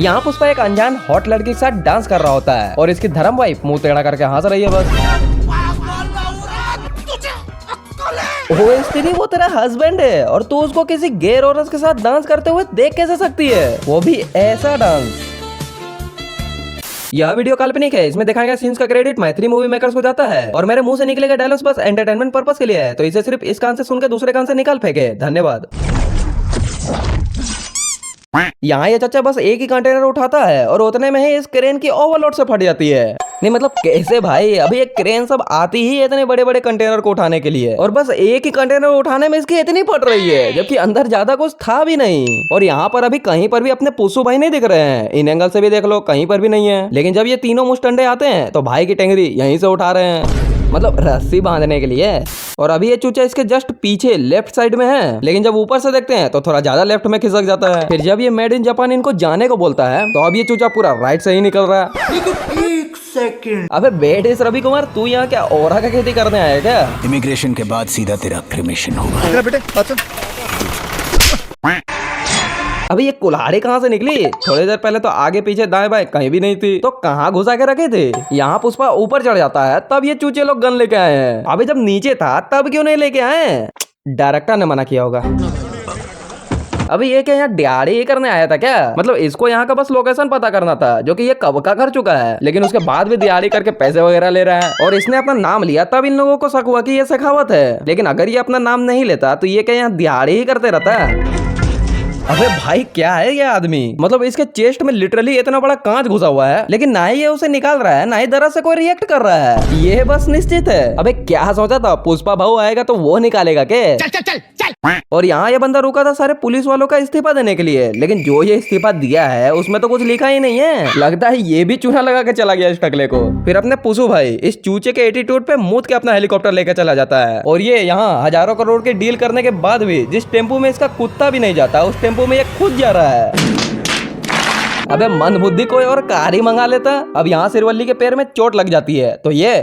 यहाँ पुष्पा एक अनजान हॉट लड़की के साथ डांस कर रहा होता है और इसकी धर्म वाइफ मुंह टेढ़ा करके हंस रही है बस। वो स्त्री वो तेरा हस्बैंड है और तू उसको किसी गैर औरत के साथ डांस करते हुए देख कैसे सकती है, वो भी ऐसा डांस। यह वीडियो काल्पनिक है, इसमें दिखाए गए सीन्स का क्रेडिट मैथिली मूवी मेकर्स को जाता है और मेरे मुंह से निकले गए डायलॉग्स बस एंटरटेनमेंट पर्पस के लिए है, तो इसे सिर्फ इस कान से सुन के दूसरे कान से निकाल फेंके। धन्यवाद। यहाँ ये चच्चा बस एक ही कंटेनर उठाता है और उतने में ही इस क्रेन की ओवरलोड से फट जाती है। नहीं मतलब कैसे भाई, अभी एक क्रेन सब आती ही इतने बड़े बड़े कंटेनर को उठाने के लिए और बस एक ही कंटेनर उठाने में इसकी इतनी फट रही है, जबकि अंदर ज्यादा कुछ था भी नहीं। और यहाँ पर अभी कहीं पर भी अपने पुस्सू भाई नहीं दिख रहे हैं, इन एंगल से भी देख लो कहीं पर भी नहीं है। लेकिन जब ये तीनों मुस्टंडे आते हैं तो भाई की टेंगरी यहीं से उठा रहे हैं, मतलब रस्सी बांधने के लिए। और अभी ये चूचा इसके जस्ट पीछे लेफ्ट साइड में है, लेकिन जब ऊपर से देखते हैं तो थोड़ा ज्यादा लेफ्ट में खिसक जाता है। फिर जब ये मेड इन जापान इनको जाने को बोलता है तो अब ये चूचा पूरा राइट से ही निकल रहा है। एक सेकंड। अबे बेटिस रवि कुमार, तू यहाँ क्या ओरा का खेती करने आया क्या? इमिग्रेशन के बाद सीधा तेरा क्रिमेशन होगा। बेटे अभी ये कुल्हाड़ी कहाँ से निकली? थोड़ी देर पहले तो आगे पीछे दाएं बाएं कहीं भी नहीं थी, तो कहाँ घुसा के रखे थे? यहाँ पुष्पा ऊपर चढ़ जाता है तब ये चूचे लोग गन लेके आए हैं। अभी जब नीचे था तब क्यों नहीं लेके आए? डायरेक्टर ने मना किया होगा। अभी ये क्या यहाँ दिहाड़ी ही करने आया था क्या? मतलब इसको यहाँ का बस लोकेशन पता करना था, जो कि ये कब का कर चुका है, लेकिन उसके बाद भी दिहाड़ी करके पैसे वगैरह ले रहा है। और इसने अपना नाम लिया तब इन लोगों को शक हुआ कि ये शेखावत है, लेकिन अगर ये अपना नाम नहीं लेता तो ये क्या यहाँ दिहाड़ी ही करते रहता है? अबे भाई क्या है ये आदमी, मतलब इसके चेस्ट में लिटरली इतना बड़ा कांच घुसा हुआ है, लेकिन ना ही ये उसे निकाल रहा है ना ही दर्द से कोई रिएक्ट कर रहा है। ये बस निश्चित है। अबे क्या सोचा था, पुष्पा भाऊ आएगा तो वो निकालेगा के? चल चल चल चल। और यहाँ ये बंदा रुका था सारे पुलिस वालों का इस्तीफा देने के लिए, लेकिन जो ये इस्तीफा दिया है उसमें तो कुछ लिखा ही नहीं है। लगता है ये भी चूना लगा के चला गया इस टकले को। फिर अपने पुसू भाई इस चूचे के एटीट्यूड पे मूत के अपना हेलीकॉप्टर लेकर चला जाता है। और ये यहाँ हजारों करोड़ के डील करने के बाद भी जिस टेम्पो में इसका कुत्ता भी नहीं जाता, उस टेम्पो में ये खुद जा रहा है। अबे मंद बुद्धि कोई और कार ही मंगा लेता। अब यहाँ सिरवल्ली के पैर में चोट लग जाती है तो ये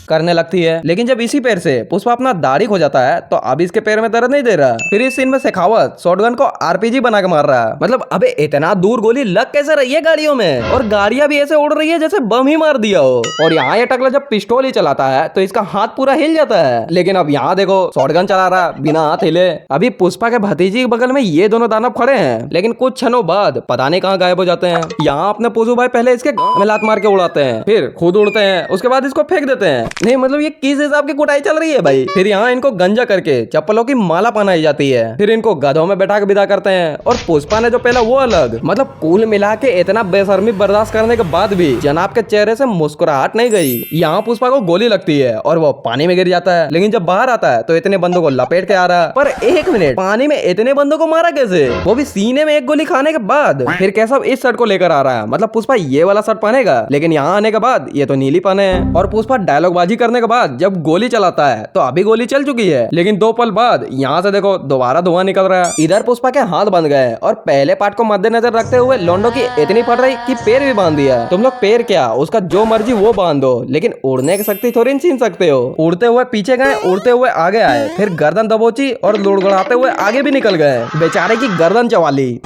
करने लगती है, लेकिन जब इसी पैर से पुष्पा अपना दाढ़ी खो जाता है तो अब इसके पैर में दर्द नहीं दे रहा। फिर इस सीन में शेखावत शॉटगन को आरपीजी बना के मार रहा है। मतलब अबे इतना दूर गोली लग कैसे रही है गाड़ियों में, और गाड़ियां भी ऐसे उड़ रही है जैसे बम ही मार दिया हो। और यहाँ ये टकला जब पिस्टल ही चलाता है तो इसका हाथ पूरा हिल जाता है, लेकिन अब यहाँ देखो शॉटगन चला रहा बिना हाथ हिले। अभी पुष्पा के भतीजी के बगल में ये दोनों दानव खड़े हैं, लेकिन कुछ क्षणों बाद पता नहीं कहाँ गायब हो जाते हैं। यहाँ अपने पुसू भाई पहले इसके में लात मार के उड़ाते हैं, फिर खुद उड़ते हैं, उसके बाद इसको फेंक देते हैं। नहीं मतलब ये किस हिसाब की कुटाई चल रही है भाई। फिर यहाँ इनको गंजा करके चप्पलों की माला पहनाई जाती है, फिर इनको गधों में बैठा के विदा करते हैं। और पुष्पा ने जो पहला वो अलग, मतलब कुल मिला के इतना बेशर्मी बर्दाश्त करने के बाद भी जनाब के चेहरे से मुस्कुराहट नहीं गई। यहाँ पुष्पा को गोली लगती है और वो पानी में गिर जाता है, लेकिन जब बाहर आता है तो इतने बंदों को लपेट के आ रहा है। पर एक मिनट, पानी में इतने बंदों को मारा कैसे, वो भी सीने में एक गोली खाने के बाद? फिर कैसा इस शर्ट को लेकर आ रहा है, मतलब पुष्पा ये वाला शर्ट पहनेगा, लेकिन यहाँ आने के बाद ये तो नीली पहने हैं। और पुष्पा डायलॉग बाजी करने के बाद जब गोली चलाता है तो अभी गोली चल चुकी है, लेकिन 2 पल बाद यहाँ से देखो दोबारा धुआं निकल रहा है। इधर पुष्पा के हाथ बंध गए और पहले पार्ट को मद्देनजर रखते हुए लोंडो की इतनी फट रही कि पैर भी बांध दिया। तुम लोग पैर क्या, उसका जो मर्जी वो बांध दो, लेकिन उड़ने की शक्ति थोड़ी छीन सकते हो। उड़ते हुए पीछे गए, उड़ते हुए आगे आए, फिर गर्दन दबोची और लुड़गड़ाते हुए आगे भी निकल गए। बेचारे की गर्दन चवाली।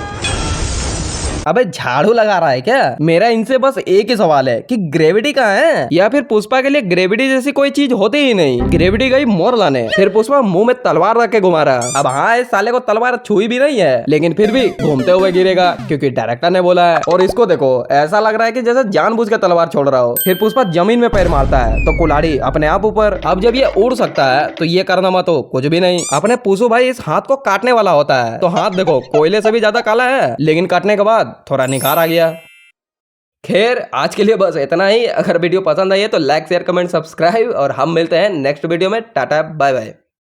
अबे झाड़ू लगा रहा है क्या? मेरा इनसे बस एक ही सवाल है कि ग्रेविटी कहाँ है, या फिर पुष्पा के लिए ग्रेविटी जैसी कोई चीज होती ही नहीं। ग्रेविटी गई मोर लाने, फिर पुष्पा मुंह में तलवार रख के घुमा रहा। अब हाँ, इस साले को तलवार छुई भी नहीं है, लेकिन फिर भी घूमते हुए गिरेगा क्योंकि डायरेक्टर ने बोला है। और इसको देखो, ऐसा लग रहा है कि जैसे जानबूझ के तलवार छोड़ रहा हो। फिर पुष्पा जमीन में पैर मारता है तो कुल्हाड़ी अपने आप ऊपर। अब जब ये उड़ सकता है तो ये करना मत हो कुछ भी नहीं। अपने पुसू भाई इस हाथ को काटने वाला होता है तो हाथ देखो कोयले से भी ज्यादा काला है, लेकिन काटने के बाद थोड़ा निखार आ गया। खैर आज के लिए बस इतना ही। अगर वीडियो पसंद आई है तो लाइक शेयर कमेंट सब्सक्राइब, और हम मिलते हैं नेक्स्ट वीडियो में। Tata bye bye.